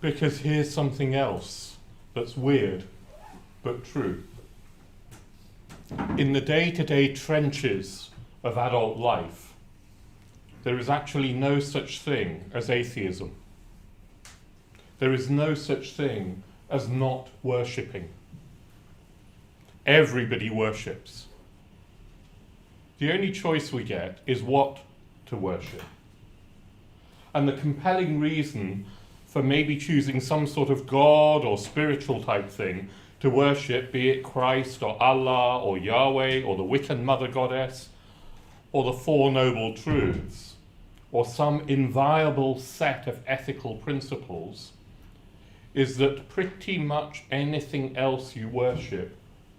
Because here's something else that's weird but true. In the day-to-day trenches of adult life, there is actually no such thing as atheism. There is no such thing as not worshipping. Everybody worships. The only choice we get is what to worship. And the compelling reason for maybe choosing some sort of God or spiritual type thing to worship, be it Christ or Allah or Yahweh or the Wiccan Mother Goddess or the Four Noble Truths or some inviolable set of ethical principles, is that pretty much anything else you worship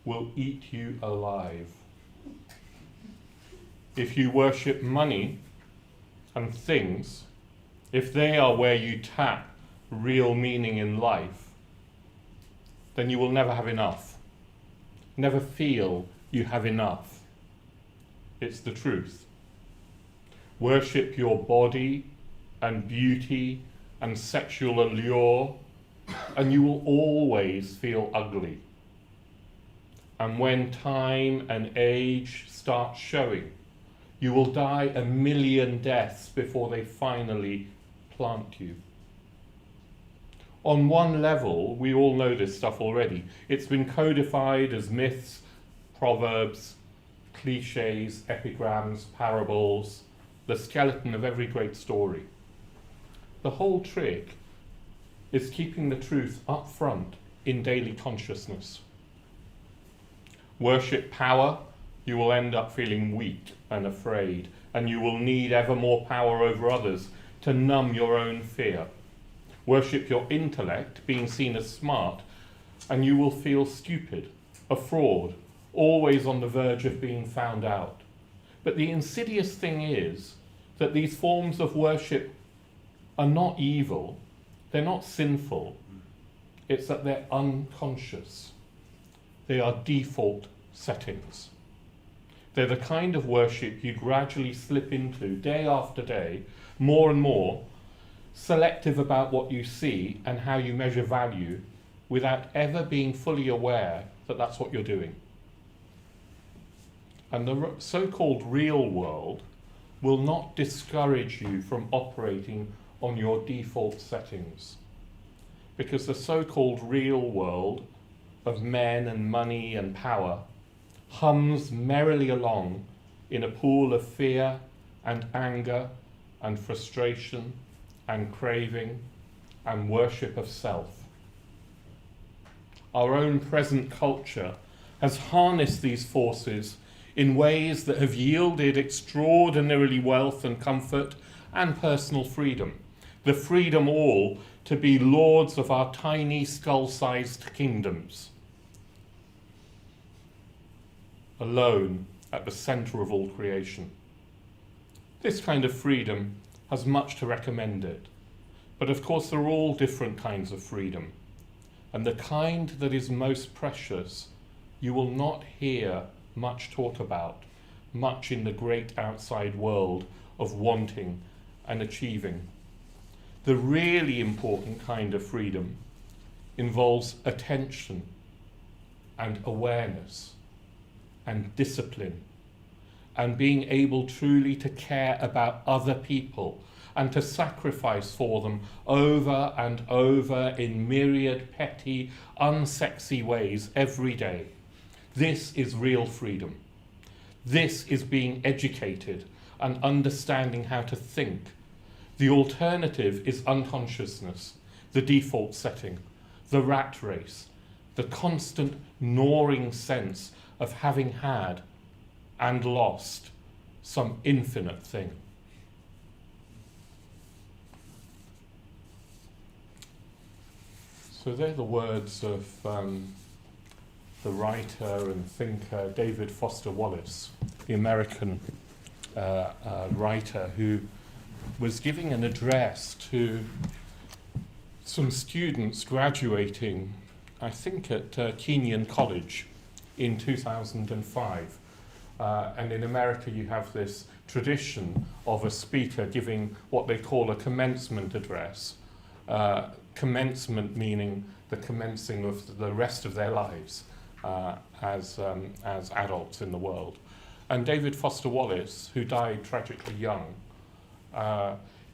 will eat you alive. If you worship money and things, if they are where you tap real meaning in life, then you will never have enough. Never feel you have enough. It's the truth. Worship your body and beauty and sexual allure, and you will always feel ugly. And when time and age start showing, you will die a million deaths before they finally plant you. On one level, we all know this stuff already. It's been codified as myths, proverbs, cliches, epigrams, parables, the skeleton of every great story. The whole trick is keeping the truth up front in daily consciousness. Worship power, you will end up feeling weak and afraid, and you will need ever more power over others to numb your own fear. Worship your intellect, being seen as smart, and you will feel stupid, a fraud, always on the verge of being found out. But the insidious thing is that these forms of worship are not evil, they're not sinful, it's that they're unconscious. They are default settings. They're the kind of worship you gradually slip into day after day, more and more, selective about what you see and how you measure value, without ever being fully aware that that's what you're doing. And the so-called real world will not discourage you from operating on your default settings, because the so-called real world of men and money and power hums merrily along in a pool of fear and anger and frustration and craving and worship of self. Our own present culture has harnessed these forces in ways that have yielded extraordinarily wealth and comfort and personal freedom. The freedom all to be lords of our tiny skull-sized kingdoms, alone at the center of all creation. This kind of freedom has much to recommend it. But of course there are all different kinds of freedom. And the kind that is most precious, you will not hear much taught about, much in the great outside world of wanting and achieving. The really important kind of freedom involves attention and awareness and discipline, and being able truly to care about other people and to sacrifice for them over and over in myriad petty, unsexy ways every day. This is real freedom. This is being educated and understanding how to think. The alternative is unconsciousness, the default setting, the rat race, the constant gnawing sense of having had and lost some infinite thing. So they're the words of the writer and thinker David Foster Wallace, the American writer who was giving an address to some students graduating, I think at Kenyon College in 2005. And in America you have this tradition of a speaker giving what they call a commencement address commencement meaning the commencing of the rest of their lives as adults in the world. And David Foster Wallace, who died tragically young,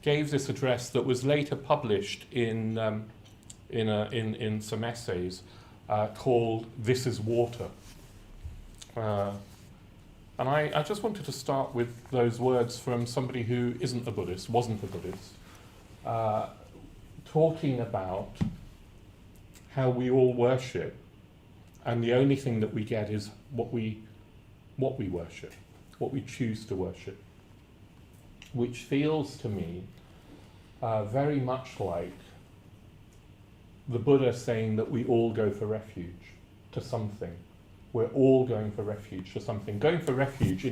gave this address that was later published in some essays called "This is Water." And I just wanted to start with those words from somebody who isn't a Buddhist, wasn't a Buddhist, talking about how we all worship, and the only thing that we get is what we worship, what we choose to worship, which feels to me very much like the Buddha saying that we all go for refuge to something. We're all going for refuge to something. Going for refuge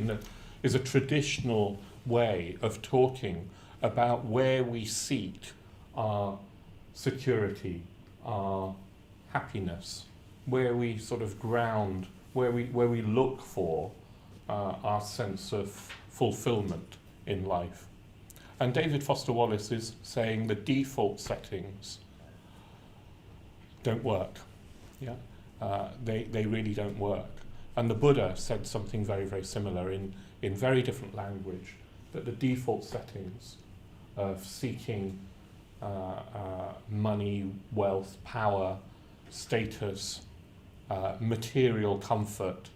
is a traditional way of talking about where we seek our security, our happiness, where we sort of ground, where we look for our sense of fulfillment in life. And David Foster Wallace is saying the default settings don't work. Yeah, they really don't work. And the Buddha said something very, very similar in very different language, that the default settings of seeking money, wealth, power, status, material comfort,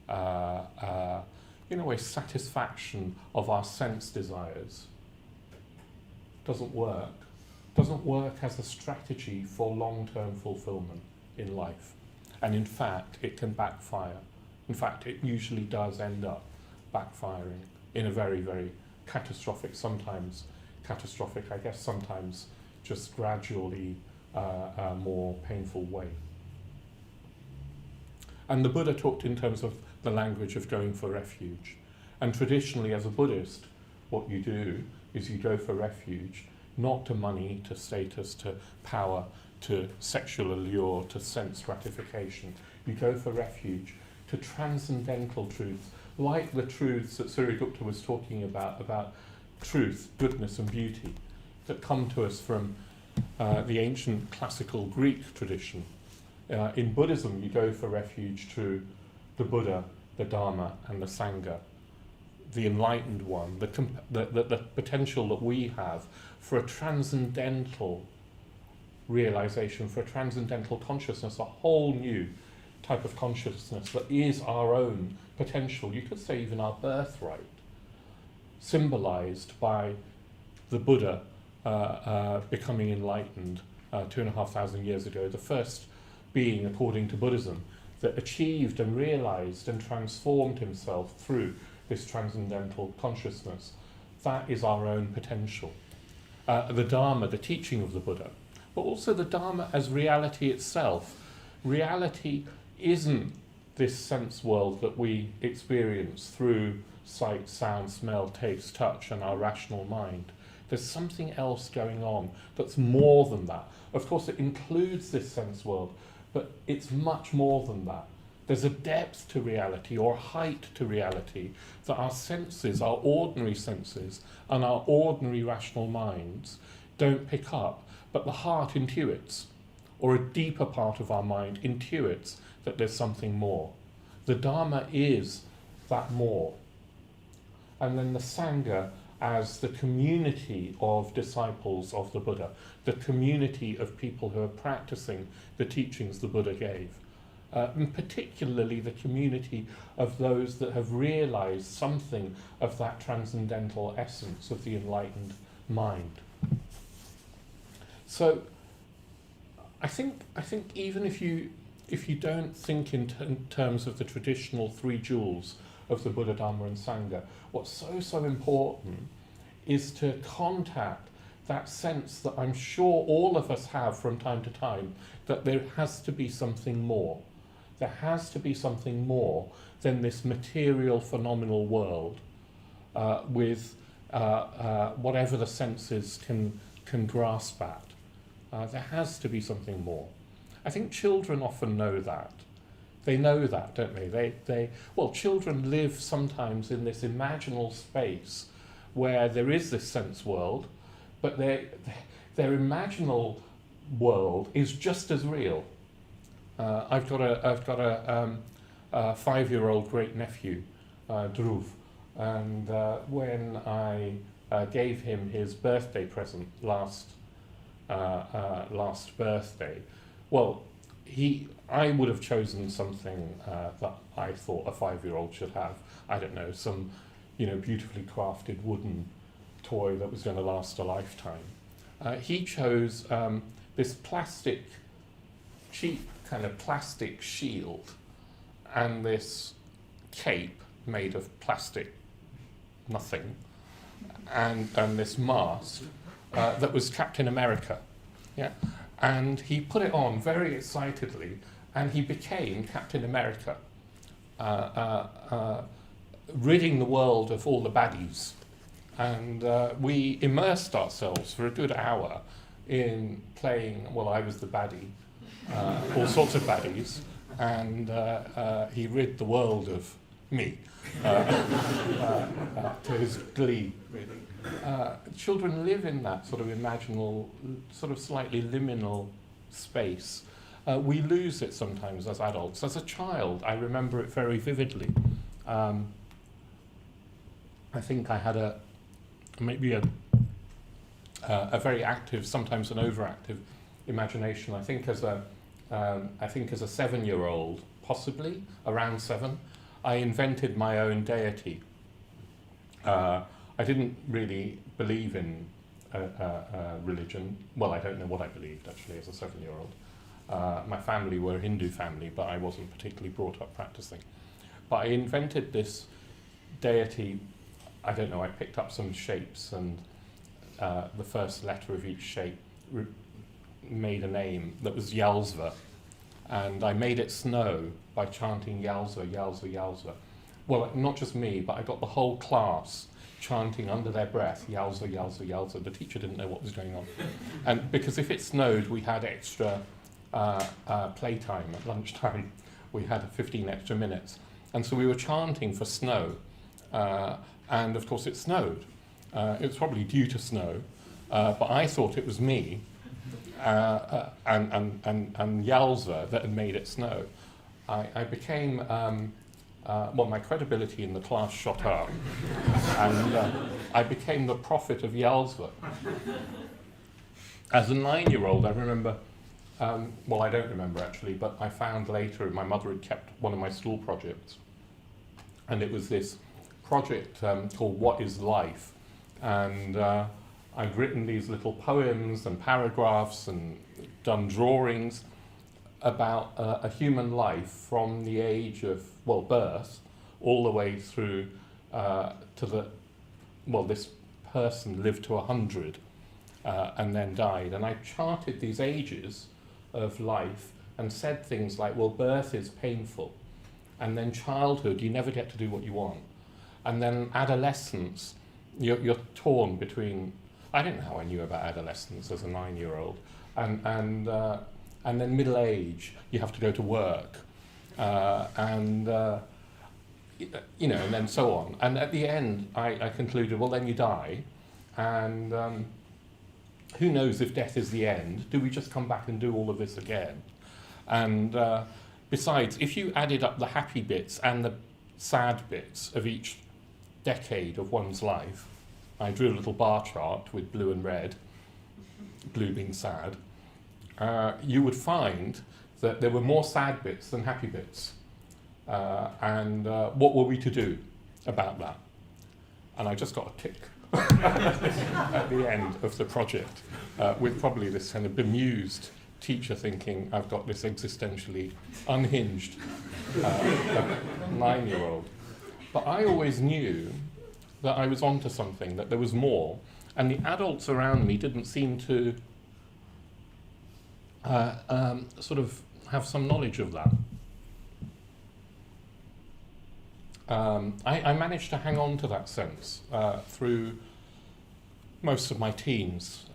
in a way satisfaction of our sense desires doesn't work as a strategy for long-term fulfillment in life. And in fact, it can backfire. In fact, it usually does end up backfiring in a very, very catastrophic, sometimes catastrophic, I guess sometimes just gradually more painful way. And the Buddha talked in terms of the language of going for refuge. And traditionally, as a Buddhist, what you do is you go for refuge, not to money, to status, to power, to sexual allure, to sense gratification. You go for refuge to transcendental truths, like the truths that Surya was talking about truth, goodness and beauty, that come to us from the ancient classical Greek tradition. In Buddhism, you go for refuge to the Buddha, the Dharma and the Sangha, the enlightened one, the potential that we have for a transcendental realization, for a transcendental consciousness, a whole new type of consciousness that is our own potential, you could say even our birthright, symbolized by the Buddha becoming enlightened 2,500 years ago, the first being, according to Buddhism, that achieved and realized and transformed himself through this transcendental consciousness. That is our own potential. The Dharma, the teaching of the Buddha, but also the Dharma as reality itself. Reality isn't this sense world that we experience through sight, sound, smell, taste, touch, and our rational mind. There's something else going on that's more than that. Of course, it includes this sense world, but it's much more than that. There's a depth to reality, or height to reality, that our senses, our ordinary senses, and our ordinary rational minds don't pick up, but the heart intuits, or a deeper part of our mind intuits that there's something more. The Dharma is that more. And then the Sangha as the community of disciples of the Buddha, the community of people who are practicing the teachings the Buddha gave. And particularly the community of those that have realized something of that transcendental essence of the enlightened mind. So I think even if you don't think in terms of the traditional three jewels of the Buddha, Dharma and Sangha, what's so important is to contact that sense that I'm sure all of us have from time to time, that there has to be something more. There has to be something more than this material phenomenal world with whatever the senses can grasp at. There has to be something more. I think children often know that. They know that, don't they? Well, children live sometimes in this imaginal space where there is this sense world, but their imaginal world is just as real. I've got a 5-year-old great nephew, Dhruv, and when I gave him his birthday present last birthday, well, I would have chosen something that I thought a 5-year-old should have. I don't know, some beautifully crafted wooden toy that was going to last a lifetime. He chose this cheap kind of plastic shield and this cape made of plastic nothing, and this mask that was Captain America. Yeah. And he put it on very excitedly, and he became Captain America, ridding the world of all the baddies. And we immersed ourselves for a good hour in playing, well, I was the baddie, all sorts of baddies, and he rid the world of me, to his glee, really. Children live in that sort of imaginal, sort of slightly liminal space. We lose it sometimes as adults. As a child, I remember it very vividly. I think I had maybe a very active, sometimes an overactive imagination. I think as a 7-year-old, possibly around 7, I invented my own deity. I didn't really believe in religion. Well, I don't know what I believed, actually, as a 7-year-old. My family were a Hindu family, but I wasn't particularly brought up practicing. But I invented this deity. I don't know, I picked up some shapes, and the first letter of each shape made a name that was Yalzva. And I made it snow by chanting Yalzva, Yalzva, Yalzva. Well, not just me, but I got the whole class chanting under their breath, Yalzva, Yalzva, Yalzva. The teacher didn't know what was going on. And because if it snowed, we had extra playtime at lunchtime. We had 15 extra minutes. And so we were chanting for snow. And of course it snowed. It was probably due to snow, but I thought it was me and Yalza that had made it snow. I became, my credibility in the class shot up, and I became the prophet of Yalza. As a 9-year-old, I remember, I don't remember actually, but I found later my mother had kept one of my school projects, and it was this project called What is Life? And I'd written these little poems and paragraphs and done drawings about a human life from the age of, birth, all the way through this person lived to 100 and then died. And I charted these ages of life and said things like, birth is painful. And then childhood, you never get to do what you want. And then adolescence, you're torn between, I don't know how I knew about adolescence as a 9-year-old, and then middle age, you have to go to work, and then so on. And at the end, I concluded, then you die, and who knows if death is the end? Do we just come back and do all of this again? And besides, if you added up the happy bits and the sad bits of each decade of one's life, I drew a little bar chart with blue and red, blue being sad, you would find that there were more sad bits than happy bits. And what were we to do about that? And I just got a tick at the end of the project, with probably this kind of bemused teacher thinking, I've got this existentially unhinged 9-year-old. But I always knew that I was onto something, that there was more, and the adults around me didn't seem to sort of have some knowledge of that. I managed to hang on to that sense through most of my teens,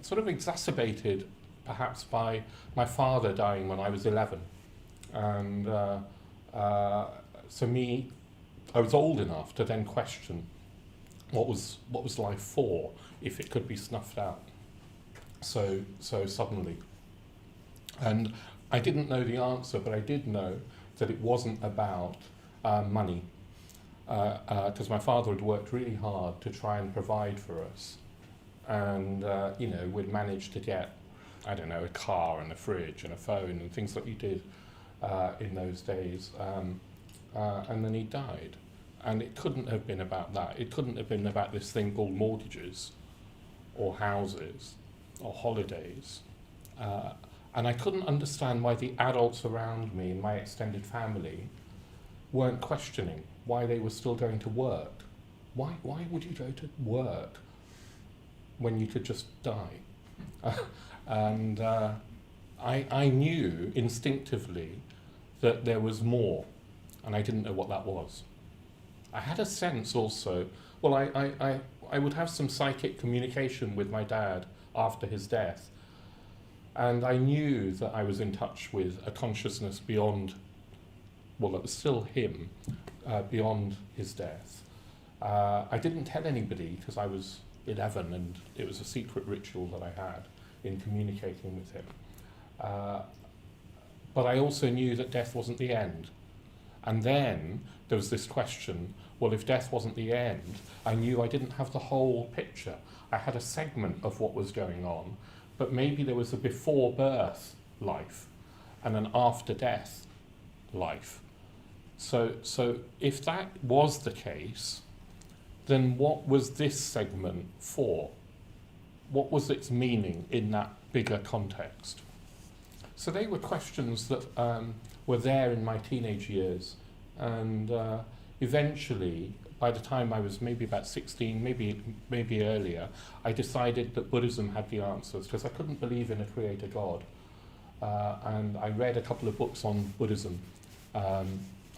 sort of exacerbated perhaps by my father dying when I was 11. And I was old enough to then question what was life for if it could be snuffed out. so suddenly. And I didn't know the answer, but I did know that it wasn't about money, because my father had worked really hard to try and provide for us, and we'd managed to get, I don't know, a car and a fridge and a phone and things that you did in those days, and then he died. And it couldn't have been about that. It couldn't have been about this thing called mortgages or houses or holidays. And I couldn't understand why the adults around me in my extended family weren't questioning why they were still going to work. Why would you go to work when you could just die? And I knew instinctively that there was more, and I didn't know what that was. I had a sense also, well, I would have some psychic communication with my dad after his death, and I knew that I was in touch with a consciousness beyond, well, it was still him, beyond his death. I didn't tell anybody because I was 11 and it was a secret ritual that I had in communicating with him. But I also knew that death wasn't the end. And then there was this question, well, if death wasn't the end, I knew I didn't have the whole picture. I had a segment of what was going on, but maybe there was a before birth life and an after death life. So if that was the case, then what was this segment for? What was its meaning in that bigger context? So they were questions that were there in my teenage years, and eventually, by the time I was maybe about 16, maybe earlier, I decided that Buddhism had the answers, because I couldn't believe in a creator God. And I read a couple of books on Buddhism.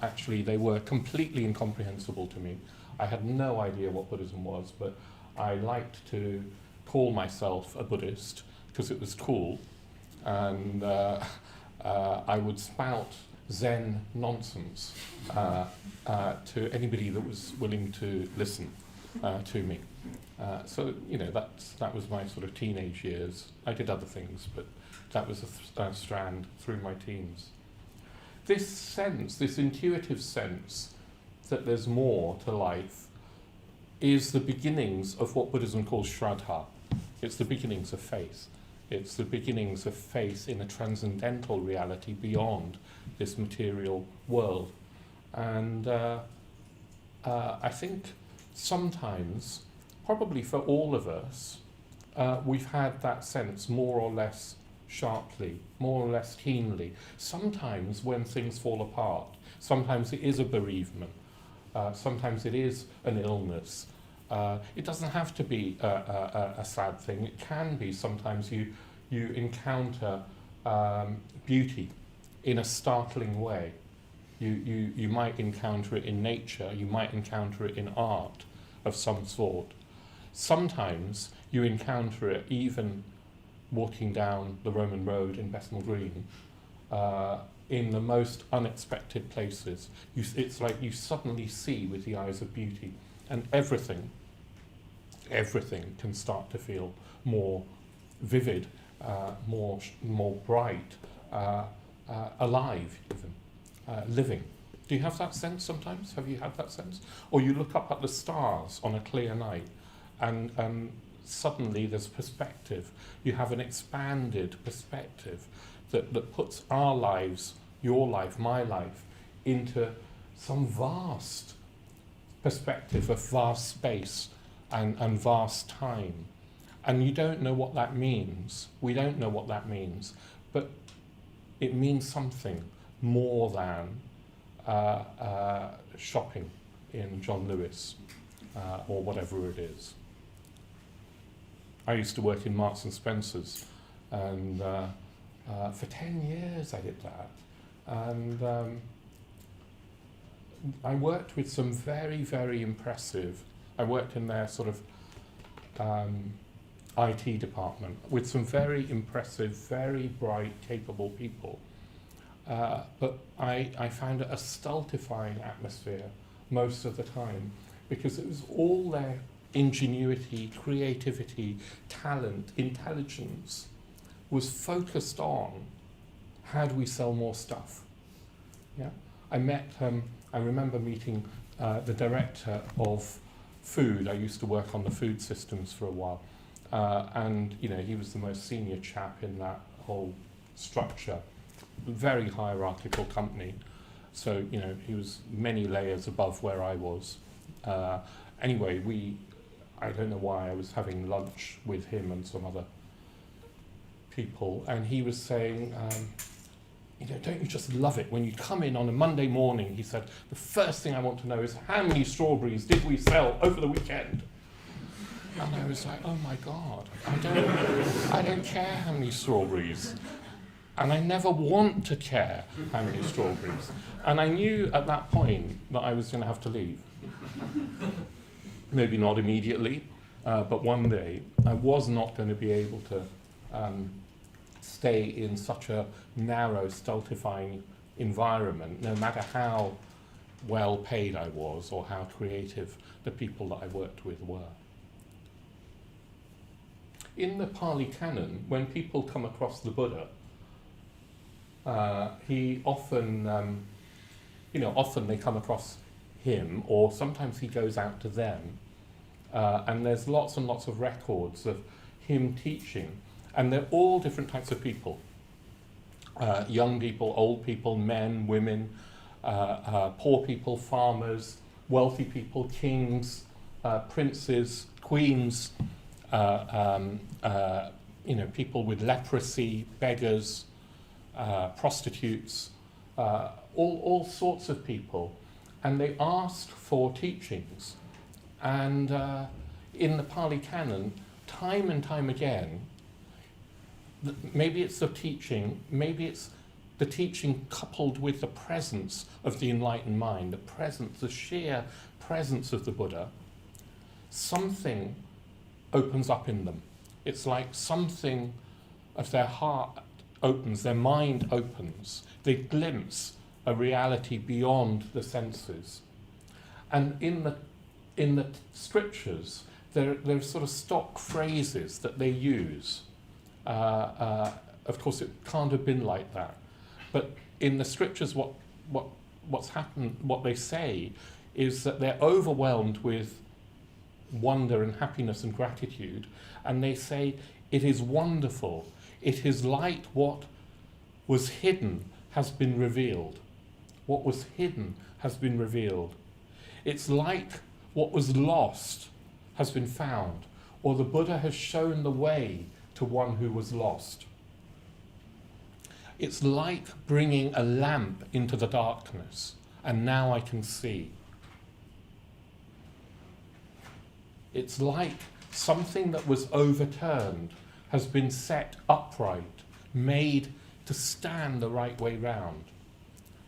Actually, they were completely incomprehensible to me. I had no idea what Buddhism was, but I liked to call myself a Buddhist because it was cool, and I would spout Zen nonsense to anybody that was willing to listen to me. So that was my sort of teenage years. I did other things, but that was a strand through my teens. This sense, this intuitive sense that there's more to life, is the beginnings of what Buddhism calls Shraddha. It's the beginnings of faith. It's the beginnings of faith in a transcendental reality beyond this material world. And I think sometimes, probably for all of us, we've had that sense more or less sharply, more or less keenly. Sometimes when things fall apart, sometimes it is a bereavement, sometimes it is an illness. It doesn't have to be a sad thing. It can be sometimes you encounter beauty in a startling way. You might encounter it in nature, you might encounter it in art of some sort. Sometimes you encounter it even walking down the Roman road in Bethnal Green, in the most unexpected places. It's like you suddenly see with the eyes of beauty, and everything can start to feel more vivid, more bright, alive even, living. Do you have that sense sometimes? Have you had that sense? Or you look up at the stars on a clear night, and suddenly there's perspective. You have an expanded perspective that puts our lives, your life, my life, into some vast perspective of vast space and vast time. And you don't know what that means. We don't know what that means. But it means something more than shopping in John Lewis or whatever it is. I used to work in Marks and Spencer's, and for 10 years I did that. And I worked with some very, very impressive, I worked in their sort of IT department with some very impressive, very bright, capable people. But I found it a stultifying atmosphere most of the time, because it was all their ingenuity, creativity, talent, intelligence was focused on how do we sell more stuff. Yeah, I remember meeting the director of food. I used to work on the food systems for a while, and he was the most senior chap in that whole structure, very hierarchical company. So he was many layers above where I was. Anyway, I don't know why, I was having lunch with him and some other people, and he was saying, don't you just love it when you come in on a Monday morning? He said, the first thing I want to know is how many strawberries did we sell over the weekend? And I was like, oh my God, I don't care how many strawberries. And I never want to care how many strawberries. And I knew at that point that I was going to have to leave. Maybe not immediately, but one day I was not going to be able to stay in such a narrow, stultifying environment, no matter how well paid I was or how creative the people that I worked with were. In the Pali Canon, when people come across the Buddha, he often, often they come across him, or sometimes he goes out to them, and there's lots and lots of records of him teaching, and they're all different types of people. Young people, old people, men, women, poor people, farmers, wealthy people, kings, princes, queens, people with leprosy, beggars, prostitutes, all sorts of people. And they asked for teachings. And in the Pali Canon, time and time again, maybe it's the teaching, maybe it's the teaching coupled with the presence of the enlightened mind, the sheer presence of the Buddha, something opens up in them. It's like something of their heart opens, their mind opens. They glimpse a reality beyond the senses. And in the scriptures, there's sort of stock phrases that they use. Of course, it can't have been like that. But in the scriptures, what's happened, what they say, is that they're overwhelmed with wonder and happiness and gratitude, and they say, it is wonderful. It is like what was hidden has been revealed. What was hidden has been revealed. It's like what was lost has been found, or the Buddha has shown the way to one who was lost. It's like bringing a lamp into the darkness, and now I can see. It's like something that was overturned has been set upright, made to stand the right way round.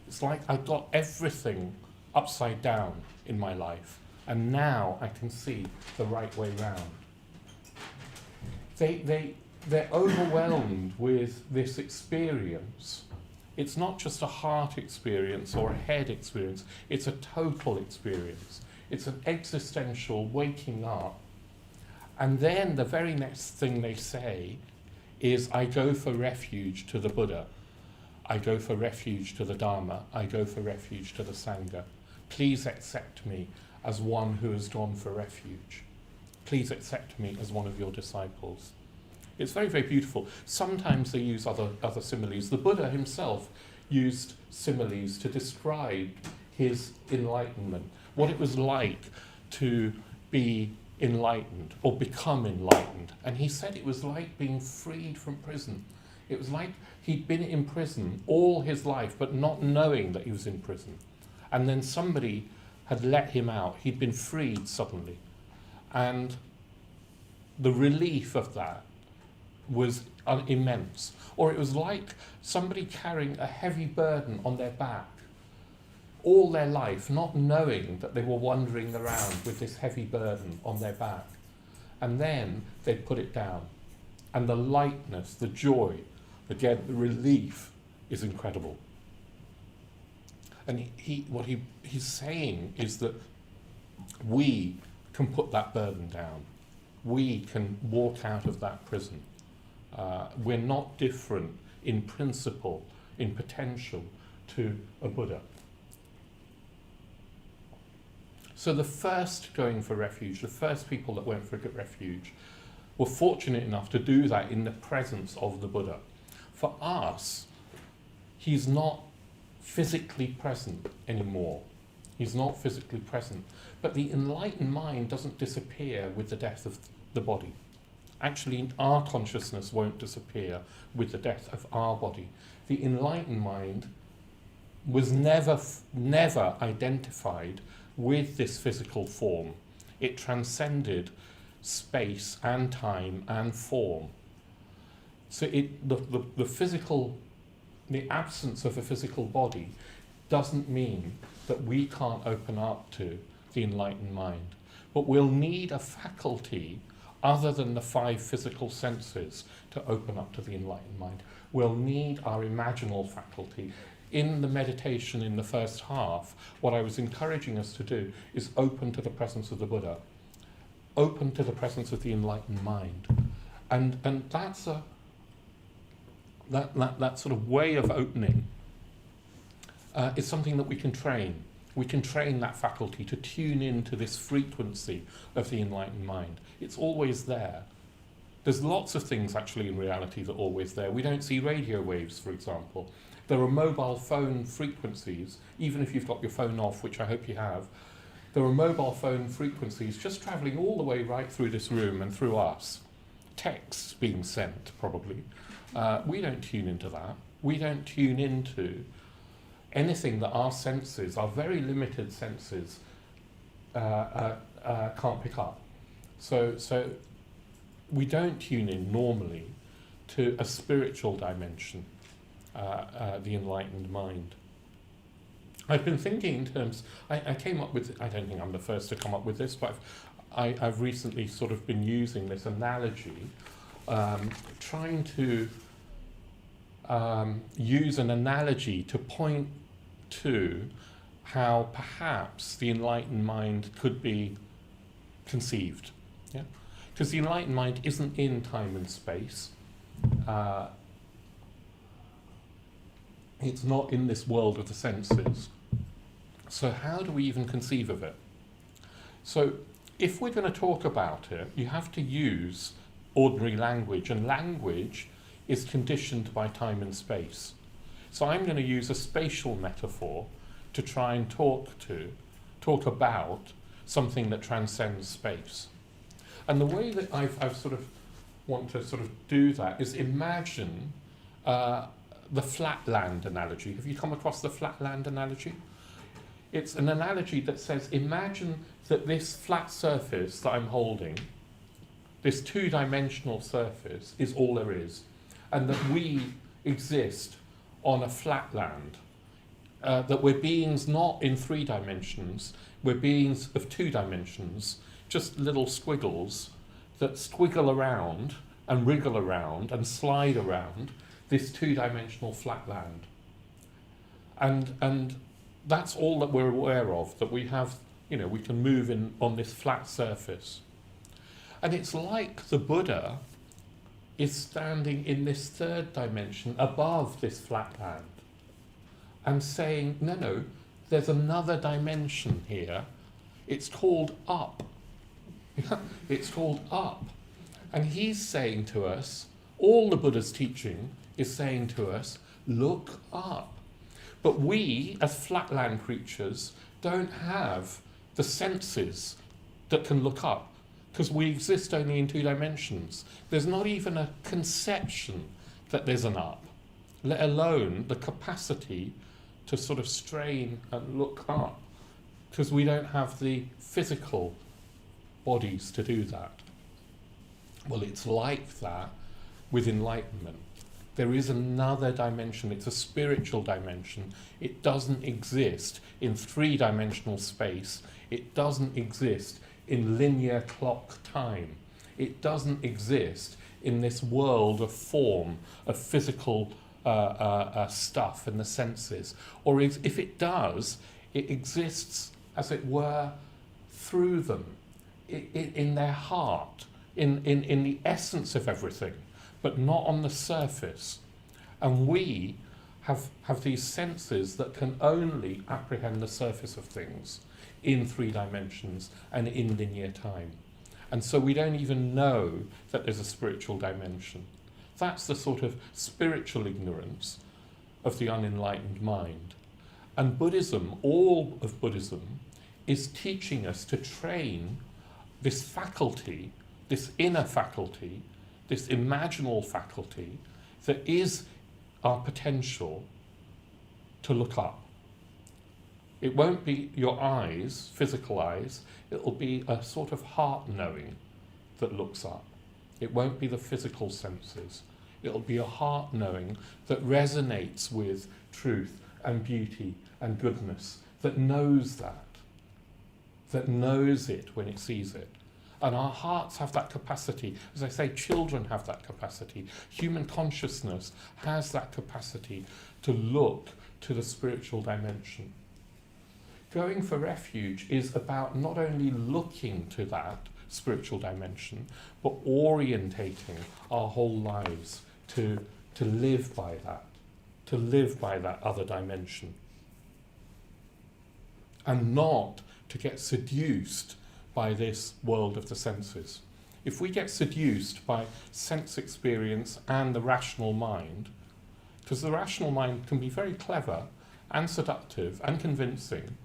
It's like I got everything upside down in my life, and now I can see the right way round. They're overwhelmed with this experience. It's not just a heart experience or a head experience, it's a total experience. It's an existential waking up. And then the very next thing they say is, I go for refuge to the Buddha. I go for refuge to the Dharma. I go for refuge to the Sangha. Please accept me as one who has gone for refuge. Please accept me as one of your disciples. It's very, very beautiful. Sometimes they use other similes. The Buddha himself used similes to describe his enlightenment, what it was like to be enlightened or become enlightened. And he said it was like being freed from prison. It was like he'd been in prison all his life, but not knowing that he was in prison. And then somebody had let him out. He'd been freed suddenly. And the relief of that was immense. Or it was like somebody carrying a heavy burden on their back all their life, not knowing that they were wandering around with this heavy burden on their back. And then they'd put it down. And the lightness, the joy, again, the relief is incredible. And what he's saying is that we can put that burden down. We can walk out of that prison. We're not different in principle, in potential, to a Buddha. So the first going for refuge, the first people that went for refuge, were fortunate enough to do that in the presence of the Buddha. For us, he's not physically present anymore. He's not physically present. But the enlightened mind doesn't disappear with the death of the body. Actually, our consciousness won't disappear with the death of our body. The enlightened mind was never identified with this physical form. It transcended space and time and form. So the physical, the absence of a physical body doesn't mean that we can't open up to the enlightened mind. But we'll need a faculty other than the 5 physical senses to open up to the enlightened mind. We'll need our imaginal faculty. In the meditation in the first half, what I was encouraging us to do is open to the presence of the Buddha, open to the presence of the enlightened mind. And that's that sort of way of opening is something that we can train. We can train that faculty to tune into this frequency of the enlightened mind. It's always there. There's lots of things actually in reality that are always there. We don't see radio waves, for example. There are mobile phone frequencies, even if you've got your phone off, which I hope you have. There are mobile phone frequencies just travelling all the way right through this room and through us. Texts being sent, probably. We don't tune into that. We don't tune into anything that our senses, our very limited senses, can't pick up. So we don't tune in normally to a spiritual dimension, the enlightened mind. I've been thinking in terms, I came up with, I don't think I'm the first to come up with this, but I've recently sort of been using this analogy, trying to use an analogy to point to how perhaps the enlightened mind could be conceived. Yeah? Because the enlightened mind isn't in time and space. It's not in this world of the senses. So how do we even conceive of it? So if we're going to talk about it, you have to use ordinary language, and language is conditioned by time and space. So I'm going to use a spatial metaphor to try and talk about something that transcends space. And the way that I've sort of want to sort of do that is imagine the flatland analogy. Have you come across the flatland analogy? It's an analogy that says, imagine that this flat surface that I'm holding, this 2-dimensional surface, is all there is, and that we exist on a flatland, that we're beings not in 3 dimensions, we're beings of 2 dimensions, just little squiggles that squiggle around and wriggle around and slide around this 2-dimensional flatland. And that's all that we're aware of, that we have, we can move in on this flat surface. And it's like the Buddha is standing in this 3rd dimension above this flatland and saying, no, there's another dimension here. It's called up. It's called up. And he's saying to us, all the Buddha's teaching is saying to us, look up. But we, as flatland creatures, don't have the senses that can look up, because we exist only in 2 dimensions. There's not even a conception that there's an up, let alone the capacity to sort of strain and look up, because we don't have the physical bodies to do that. Well, it's like that with enlightenment. There is another dimension. It's a spiritual dimension. It doesn't exist in 3-dimensional space. It doesn't exist in linear clock time. It doesn't exist in this world of form, of physical stuff and the senses. Or if it does, it exists, as it were, through them. in their heart, in the essence of everything, but not on the surface. And we have these senses that can only apprehend the surface of things in 3 dimensions and in linear time. And so we don't even know that there's a spiritual dimension. That's the sort of spiritual ignorance of the unenlightened mind. And Buddhism, all of Buddhism, is teaching us to train this faculty, this inner faculty, this imaginal faculty that is our potential to look up. It won't be your eyes, physical eyes, it'll be a sort of heart knowing that looks up. It won't be the physical senses. It'll be a heart knowing that resonates with truth and beauty and goodness, that knows that knows it when it sees it. And our hearts have that capacity. As I say, children have that capacity. Human consciousness has that capacity to look to the spiritual dimension. Going for refuge is about not only looking to that spiritual dimension, but orientating our whole lives to live by that other dimension. And not to get seduced by this world of the senses. If we get seduced by sense experience and the rational mind, because the rational mind can be very clever and seductive and convincing,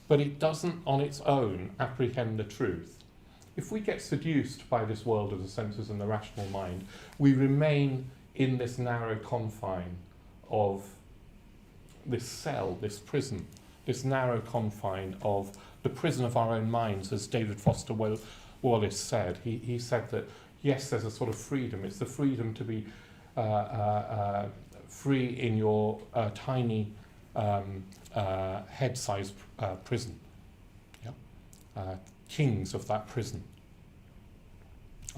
but it doesn't on its own apprehend the truth. If we get seduced by this world of the senses and the rational mind, we remain in this narrow confine of this cell, this prison, this narrow confine of the prison of our own minds, as David Foster Wallace said. He said that, yes, there's a sort of freedom. It's the freedom to be free in your tiny head-sized prison. Yeah? Kings of that prison.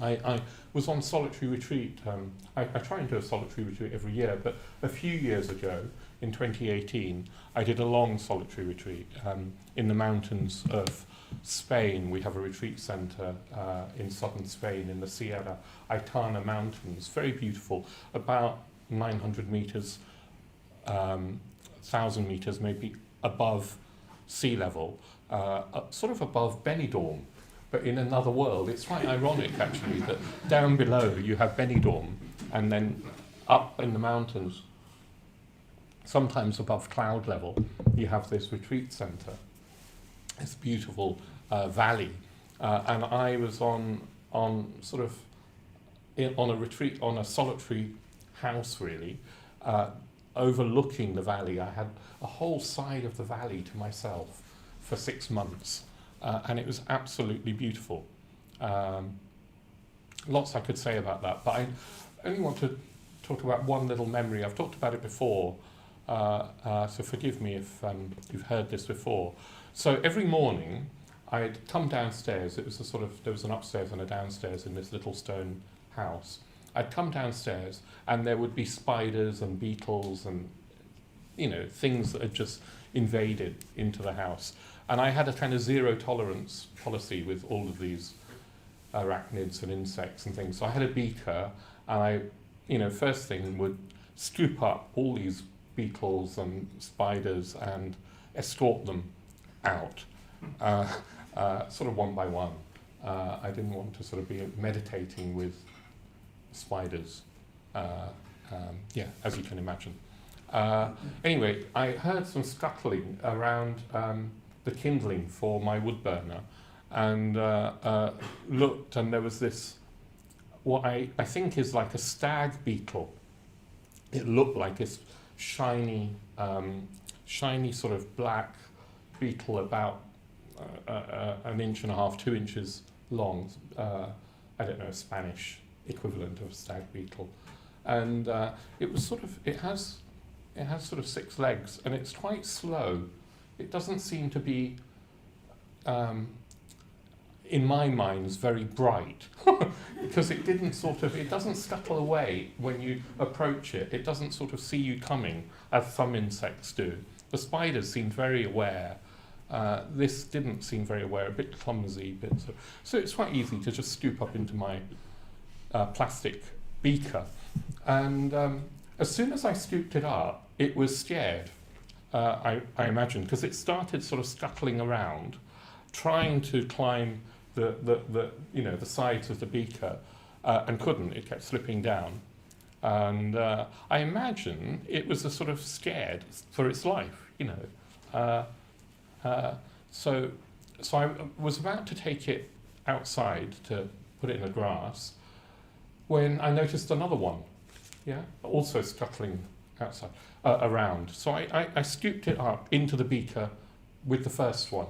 I was on solitary retreat. I try and do a solitary retreat every year, but a few years ago, in 2018, I did a long solitary retreat in the mountains of Spain. We have a retreat centre in southern Spain in the Sierra Aitana Mountains. Very beautiful, about 900 metres, 1,000 metres maybe above sea level, sort of above Benidorm, but in another world. It's quite ironic actually that down below you have Benidorm, and then up in the mountains, sometimes above cloud level, you have this retreat centre, this beautiful valley. And I was on a retreat, on a solitary house really, overlooking the valley. I had a whole side of the valley to myself for 6 months, and it was absolutely beautiful. Lots I could say about that, but I only want to talk about one little memory. I've talked about it before, so forgive me if you've heard this before. So every morning I'd come downstairs. It was there was an upstairs and a downstairs in this little stone house. I'd come downstairs and there would be spiders and beetles and, things that had just invaded into the house. And I had a kind of zero tolerance policy with all of these arachnids and insects and things. So I had a beaker, and I, first thing would scoop up all these beetles and spiders and escort them out, sort of one by one. I didn't want to sort of be meditating with spiders, as you can imagine. Anyway, I heard some scuttling around the kindling for my wood burner, and looked, and there was this, what I think is like a stag beetle. It looked like this shiny sort of black beetle, about 1.5 inches, 2 inches long. I don't know, a Spanish equivalent of a stag beetle, and it was it has sort of 6 legs, and it's quite slow. It doesn't seem to be, in my mind, very bright, because it doesn't scuttle away when you approach it. It doesn't sort of see you coming, as some insects do. The spiders seemed very aware This didn't seem very aware, a bit clumsy, so it's quite easy to just scoop up into my plastic beaker. And as soon as I scooped it up, it was scared, I imagine, because it started sort of scuttling around, trying to climb the sides of the beaker, and couldn't. It kept slipping down. And I imagine it was a sort of scared for its life, So I was about to take it outside to put it in the grass when I noticed another one, also scuttling outside, around. So I scooped it up into the beaker with the first one.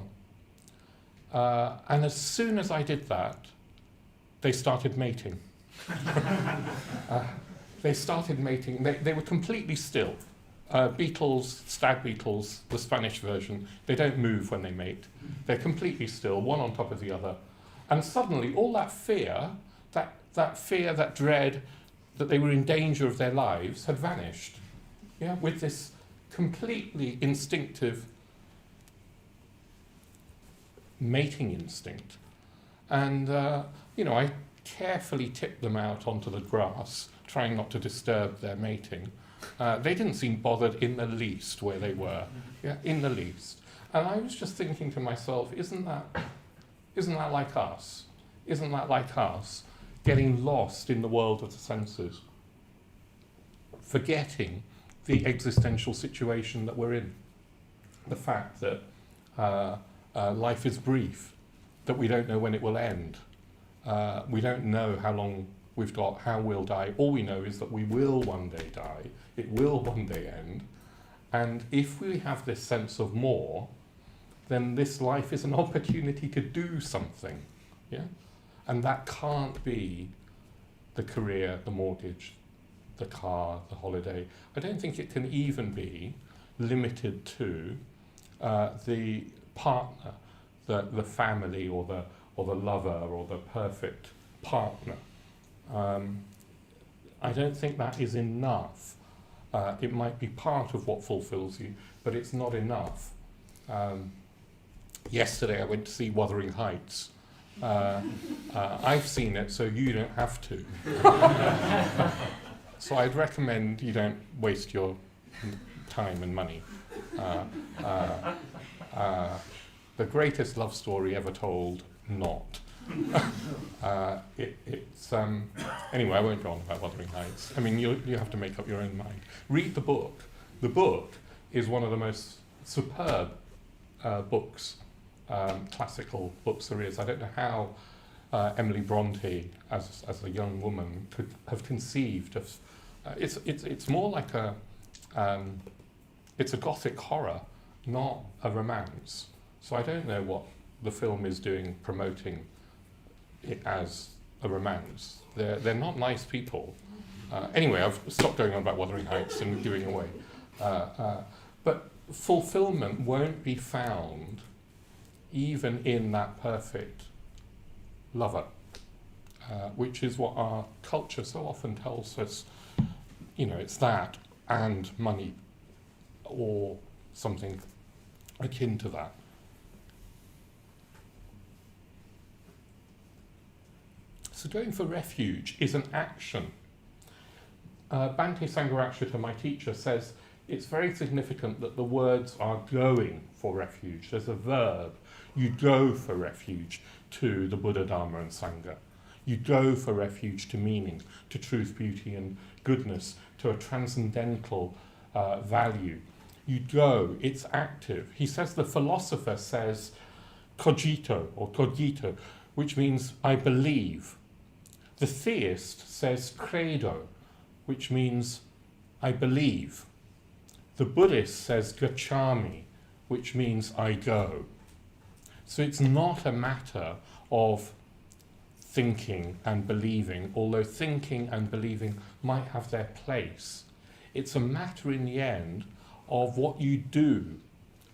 And as soon as I did that, they started mating. They started mating. They were completely still. Beetles, stag beetles, the Spanish version, they don't move when they mate. They're completely still, one on top of the other. And suddenly, all that fear, that dread, that they were in danger of their lives, had vanished. With this completely instinctive mating instinct. And, I carefully tipped them out onto the grass, trying not to disturb their mating. They didn't seem bothered in the least where they were, in the least. And I was just thinking to myself, isn't that like us? Isn't that like us, getting lost in the world of the senses, forgetting the existential situation that we're in, the fact that life is brief, that we don't know when it will end, we don't know how long we've got, how we'll die. All we know is that we will one day die, it will one day end, and if we have this sense of more, then this life is an opportunity to do something, and that can't be the career, the mortgage, the car, the holiday. I don't think it can even be limited to the partner, the family, or the lover, or the perfect partner. I don't think that is enough. It might be part of what fulfills you, but it's not enough. Yesterday I went to see Wuthering Heights. I've seen it, so you don't have to. So I'd recommend you don't waste your time and money. The greatest love story ever told, not. Anyway, I won't go on about Wuthering Heights. I mean, you have to make up your own mind. Read the book. The book is one of the most superb books, classical books there is. I don't know how Emily Bronte, as a young woman, could have conceived of. It's more like it's a gothic horror, not a romance. So I don't know what the film is doing, promoting it as a romance. They're not nice people. Anyway, I've stopped going on about Wuthering Heights and giving away. But fulfillment won't be found even in that perfect lover, which is what our culture so often tells us. It's that and money, or something akin to that. So going for refuge is an action. Bhante Sangharakshita, my teacher, says it's very significant that the words are going for refuge. There's a verb. You go for refuge to the Buddha, Dharma and Sangha. You go for refuge to meaning, to truth, beauty and goodness, to a transcendental value. You go, it's active. He says the philosopher says cogito or cogito, which means I believe. The theist says credo, which means I believe. The Buddhist says gacchami, which means I go. So it's not a matter of thinking and believing, although thinking and believing might have their place. It's a matter in the end of what you do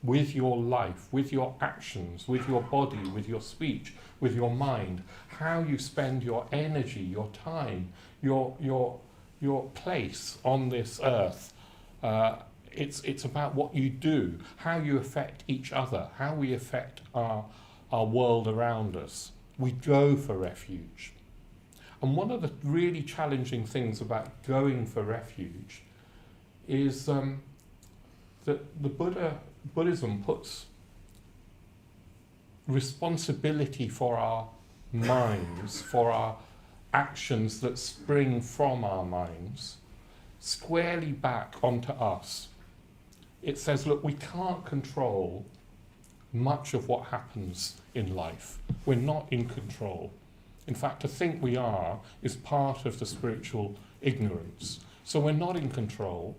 with your life, with your actions, with your body, with your speech, with your mind, how you spend your energy, your time, your place on this earth. it's about what you do, how you affect each other, how we affect our world around us. We go for refuge. And one of the really challenging things about going for refuge is that Buddhism puts responsibility for our minds, for our actions that spring from our minds, squarely back onto us. It says, look, we can't control much of what happens in life. We're not in control. In fact, to think we are is part of the spiritual ignorance. So we're not in control.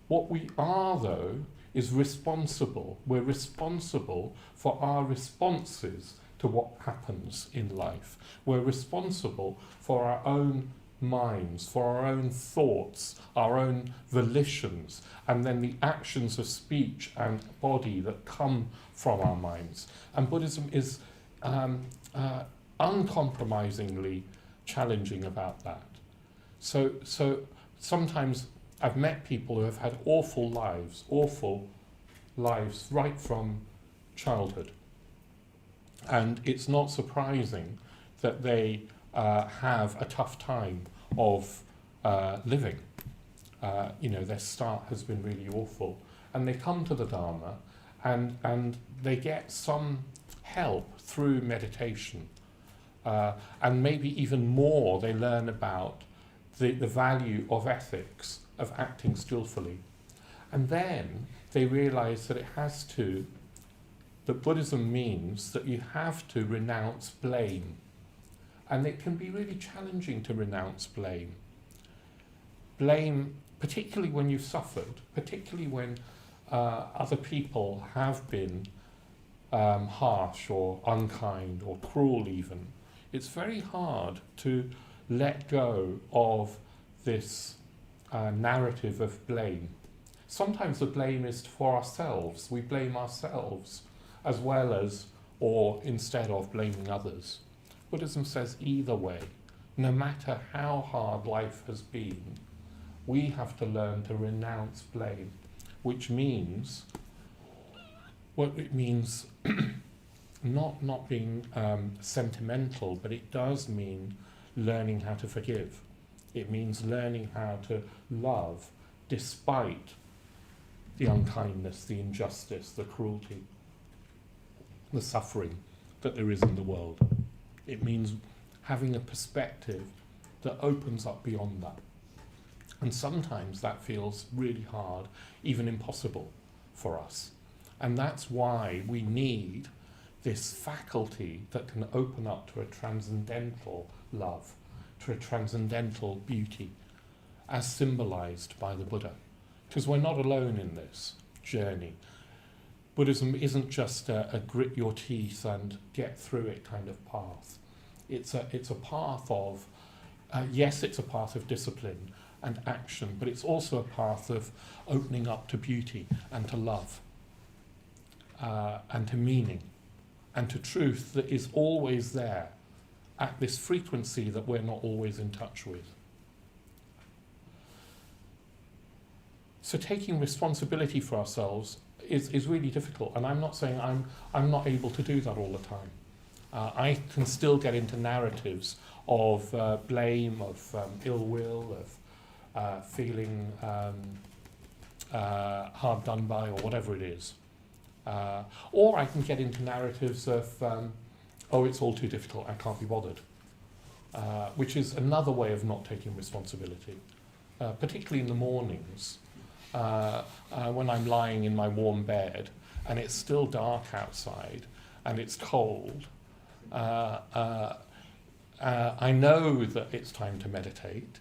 What we are, though, is responsible. We're responsible for our responses to what happens in life. We're responsible for our own minds, for our own thoughts, our own volitions, and then the actions of speech and body that come from our minds. And Buddhism is uncompromisingly challenging about that. So sometimes I've met people who have had awful lives right from childhood. And it's not surprising that they have a tough time of living. Their start has been really awful. And they come to the Dharma and they get some help through meditation. And maybe even more, they learn about the value of ethics, of acting skillfully. And then they realize that that Buddhism means that you have to renounce blame. And it can be really challenging to renounce blame. Blame, particularly when you've suffered, particularly when other people have been harsh or unkind or cruel even. It's very hard to let go of this narrative of blame. Sometimes the blame is for ourselves. We blame ourselves as well as, or instead of, blaming others. Buddhism says either way, no matter how hard life has been, we have to learn to renounce blame, which means, not being sentimental, but it does mean learning how to forgive. It means learning how to love despite the unkindness, the injustice, the cruelty, the suffering that there is in the world. It means having a perspective that opens up beyond that. And sometimes that feels really hard, even impossible for us. And that's why we need this faculty that can open up to a transcendental love, to a transcendental beauty, as symbolized by the Buddha. Because we're not alone in this journey. Buddhism isn't just a grit your teeth and get through it kind of path. It's a path of, yes, it's a path of discipline and action, but it's also a path of opening up to beauty and to love and to meaning and to truth that is always there at this frequency that we're not always in touch with. So taking responsibility for ourselves is really difficult, and I'm not saying I'm not able to do that all the time. I can still get into narratives of blame, of ill will, of feeling hard done by, or whatever it is. Or I can get into narratives of, oh, it's all too difficult, I can't be bothered, which is another way of not taking responsibility, particularly in the mornings. When I'm lying in my warm bed and it's still dark outside and it's cold, I know that it's time to meditate.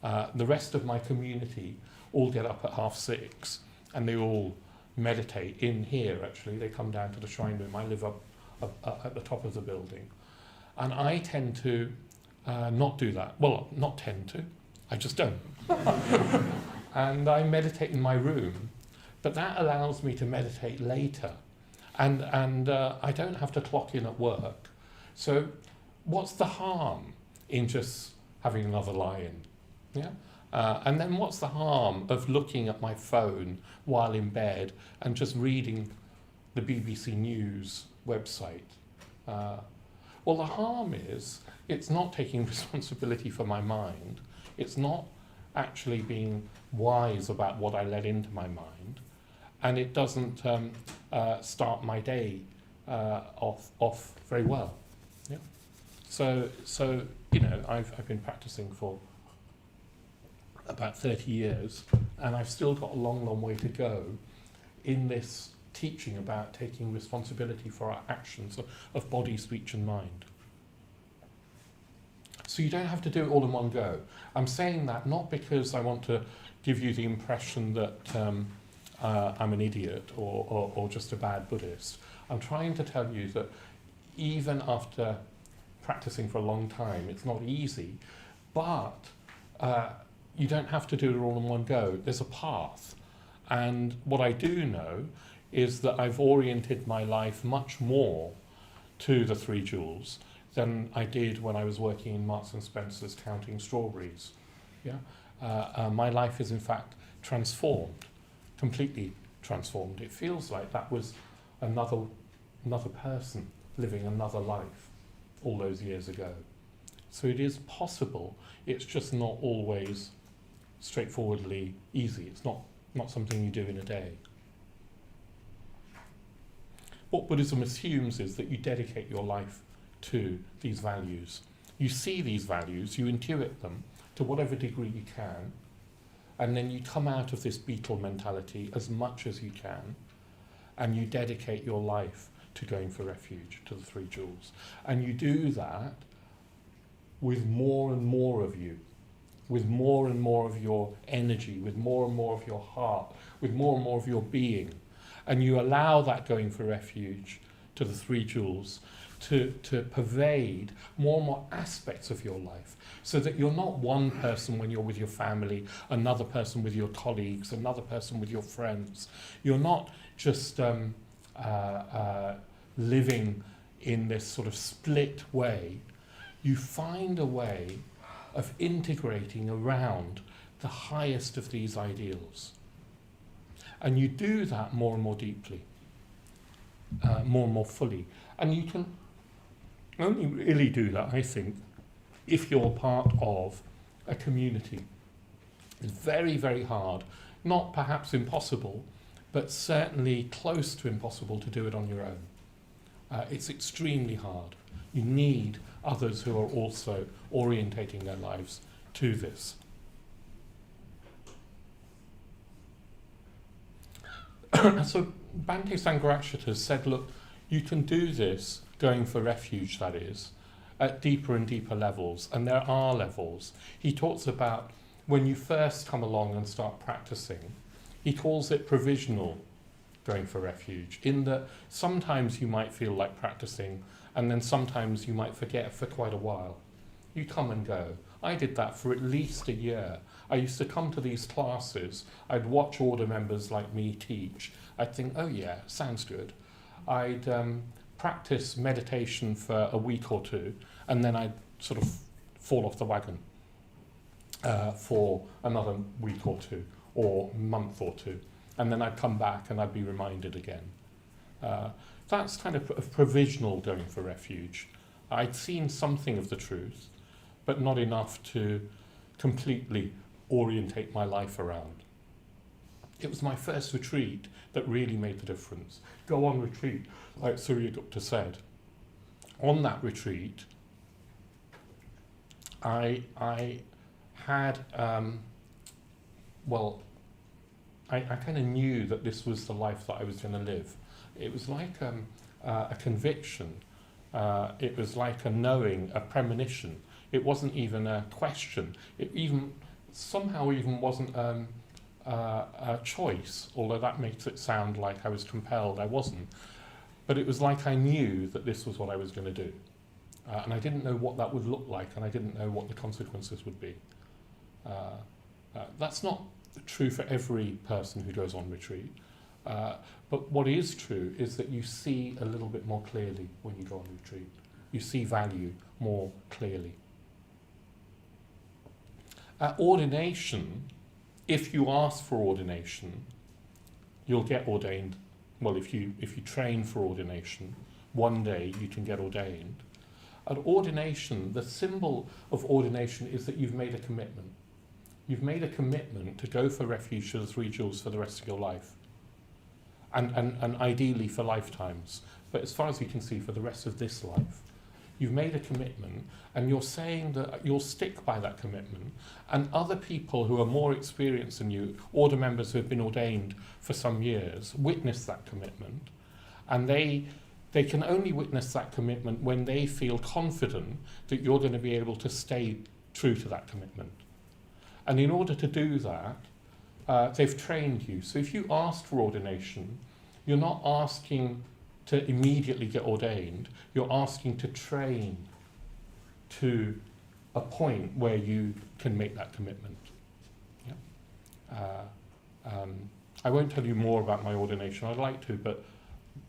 The rest of my community all get up at 6:30 and they all meditate in here, actually. They come down to the shrine room. I live up at the top of the building. And I tend to not do that. Well, not tend to. I just don't. And I meditate in my room, but that allows me to meditate later, and I don't have to clock in at work. So what's the harm in just having another lie-in? Yeah, And then what's the harm of looking at my phone while in bed and just reading the BBC News website? Well, the harm is it's not taking responsibility for my mind. It's not actually being wise about what I let into my mind. And it doesn't start my day off very well. Yeah. So you know, I've been practicing for about 30 years, and I've still got a long way to go in this teaching about taking responsibility for our actions of body, speech and mind. So you don't have to do it all in one go. I'm saying that not because I want to give you the impression that I'm an idiot or just a bad Buddhist. I'm trying to tell you that even after practicing for a long time, it's not easy, but you don't have to do it all in one go. There's a path. And what I do know is that I've oriented my life much more to the three jewels than I did when I was working in Marks and Spencer's counting strawberries. Yeah? My life is in fact transformed, completely transformed. It feels like that was another person living another life all those years ago. So it is possible. It's just not always straightforwardly easy. It's not something you do in a day. What Buddhism assumes is that you dedicate your life to these values. You see these values, you intuit them to whatever degree you can, and then you come out of this beetle mentality as much as you can, and you dedicate your life to going for refuge, to the three jewels. And you do that with more and more of you, with more and more of your energy, with more and more of your heart, with more and more of your being. And you allow that going for refuge to the three jewels to pervade more and more aspects of your life, so that you're not one person when you're with your family, another person with your colleagues, another person with your friends. You're not just living in this sort of split way. You find a way of integrating around the highest of these ideals. And you do that more and more deeply, more and more fully. And you can only really do that, I think, if you're part of a community. It's very, very hard, not perhaps impossible, but certainly close to impossible to do it on your own. It's extremely hard. You need others who are also orientating their lives to this. So Bhante Sangharakshita said, look, you can do this, going for refuge, that is, at deeper and deeper levels, and there are levels. He talks about when you first come along and start practicing, he calls it provisional going for refuge, in that sometimes you might feel like practicing, and then sometimes you might forget for quite a while. You come and go. I did that for at least a year. I used to come to these classes, I'd watch order members like me teach, I'd think, oh yeah, sounds good. I'd practice meditation for a week or two, and then I'd sort of fall off the wagon for another week or two, or month or two, and then I'd come back and I'd be reminded again. That's kind of provisional going for refuge. I'd seen something of the truth, but not enough to completely orientate my life around. It was my first retreat that really made the difference. Go on retreat, like Suryagupta said. On that retreat, I had, I kind of knew that this was the life that I was going to live. It was like a conviction. It was like a knowing, a premonition. It wasn't even a question. It somehow wasn't a choice, although that makes it sound like I was compelled. I wasn't. But it was like I knew that this was what I was going to do. And I didn't know what that would look like, and I didn't know what the consequences would be. That's not true for every person who goes on retreat. But what is true is that you see a little bit more clearly when you go on retreat. You see value more clearly. At ordination, if you ask for ordination, you'll get ordained. Well, if you train for ordination, one day you can get ordained. At ordination, the symbol of ordination is that you've made a commitment. You've made a commitment to go for refuge to the Three Jewels for the rest of your life. And ideally for lifetimes. But as far as you can see, for the rest of this life. You've made a commitment, and you're saying that you'll stick by that commitment. And other people who are more experienced than you, order members who have been ordained for some years, witness that commitment. And they can only witness that commitment when they feel confident that you're going to be able to stay true to that commitment. And in order to do that, they've trained you. So if you ask for ordination, you're not asking to immediately get ordained, you're asking to train to a point where you can make that commitment. Yeah. I won't tell you more about my ordination, I'd like to, but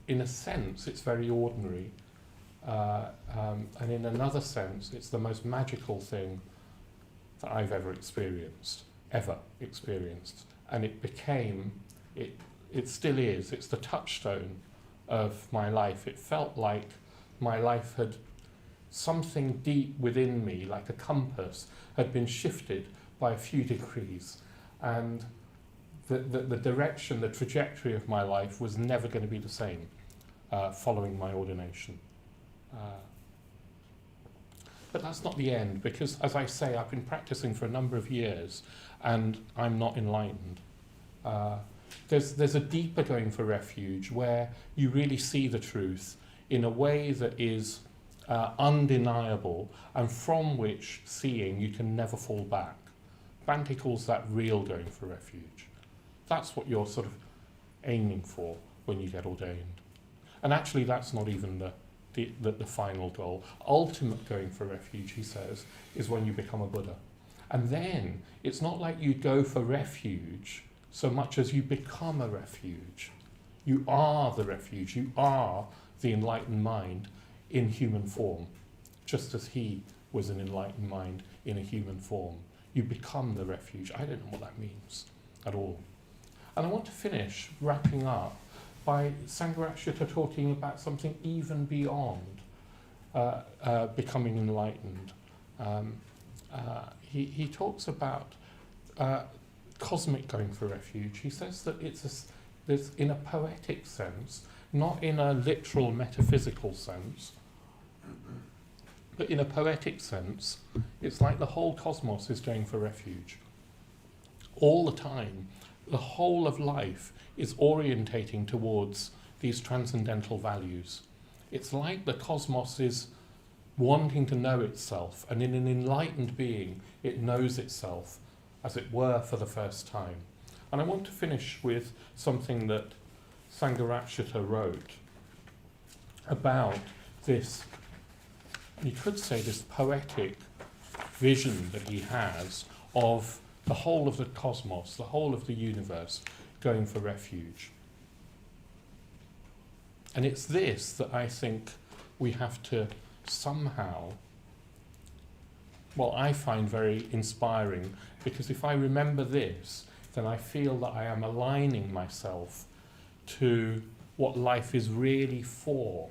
in a sense it's very ordinary, and in another sense it's the most magical thing that I've ever experienced, and it still is, it's the touchstone of my life. It felt like my life had, something deep within me, like a compass, had been shifted by a few degrees, and the direction, the trajectory of my life was never going to be the same following my ordination. But that's not the end, because as I say, I've been practicing for a number of years and I'm not enlightened. There's a deeper going for refuge where you really see the truth in a way that is undeniable, and from which seeing you can never fall back. Bhante calls that real going for refuge. That's what you're sort of aiming for when you get ordained. And actually that's not even the final goal. Ultimate going for refuge, he says, is when you become a Buddha. And then it's not like you go for refuge so much as you become a refuge. You are the refuge. You are the enlightened mind in human form, just as he was an enlightened mind in a human form. You become the refuge. I don't know what that means at all. And I want to finish wrapping up by Sangharakshita talking about something even beyond becoming enlightened. He talks about cosmic going for refuge. He says that there's in a poetic sense, not in a literal metaphysical sense, but in a poetic sense, it's like the whole cosmos is going for refuge. All the time, the whole of life is orientating towards these transcendental values. It's like the cosmos is wanting to know itself, and in an enlightened being, it knows itself, as it were, for the first time. And I want to finish with something that Sangharakshita wrote about this, you could say, this poetic vision that he has of the whole of the cosmos, the whole of the universe going for refuge. And it's this that I think we have to somehow, well, I find very inspiring, because if I remember this, then I feel that I am aligning myself to what life is really for.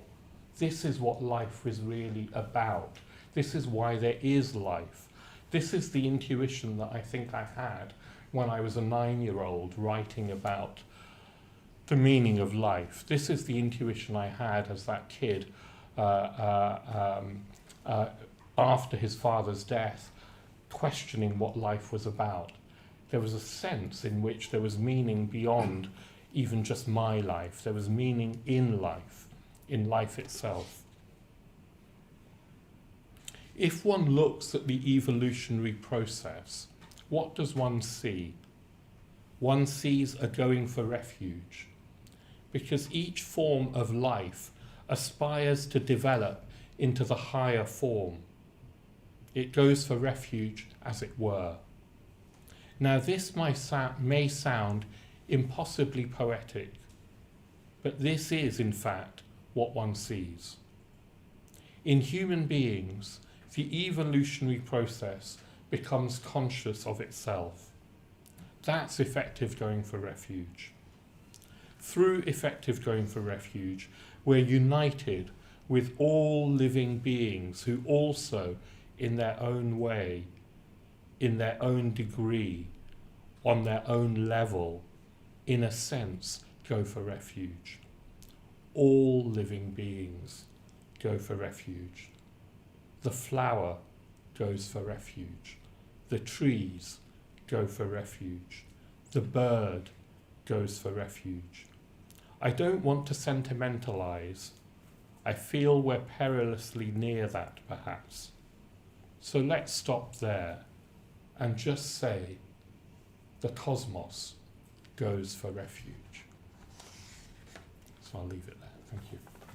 This is what life is really about. This is why there is life. This is the intuition that I think I had when I was a 9-year-old writing about the meaning of life. This is the intuition I had as that kid after his father's death, questioning what life was about. There was a sense in which there was meaning beyond even just my life. There was meaning in life itself. If one looks at the evolutionary process, what does one see? One sees a going for refuge, because each form of life aspires to develop into the higher form. It goes for refuge, as it were. Now this may sound impossibly poetic, but this is in fact what one sees. In human beings, the evolutionary process becomes conscious of itself. That's effective going for refuge. Through effective going for refuge, we're united with all living beings who also, in their own way, in their own degree, on their own level, in a sense, go for refuge. All living beings go for refuge. The flower goes for refuge. The trees go for refuge. The bird goes for refuge. I don't want to sentimentalize. I feel we're perilously near that, perhaps. So let's stop there and just say the cosmos goes for refuge. So I'll leave it there. Thank you.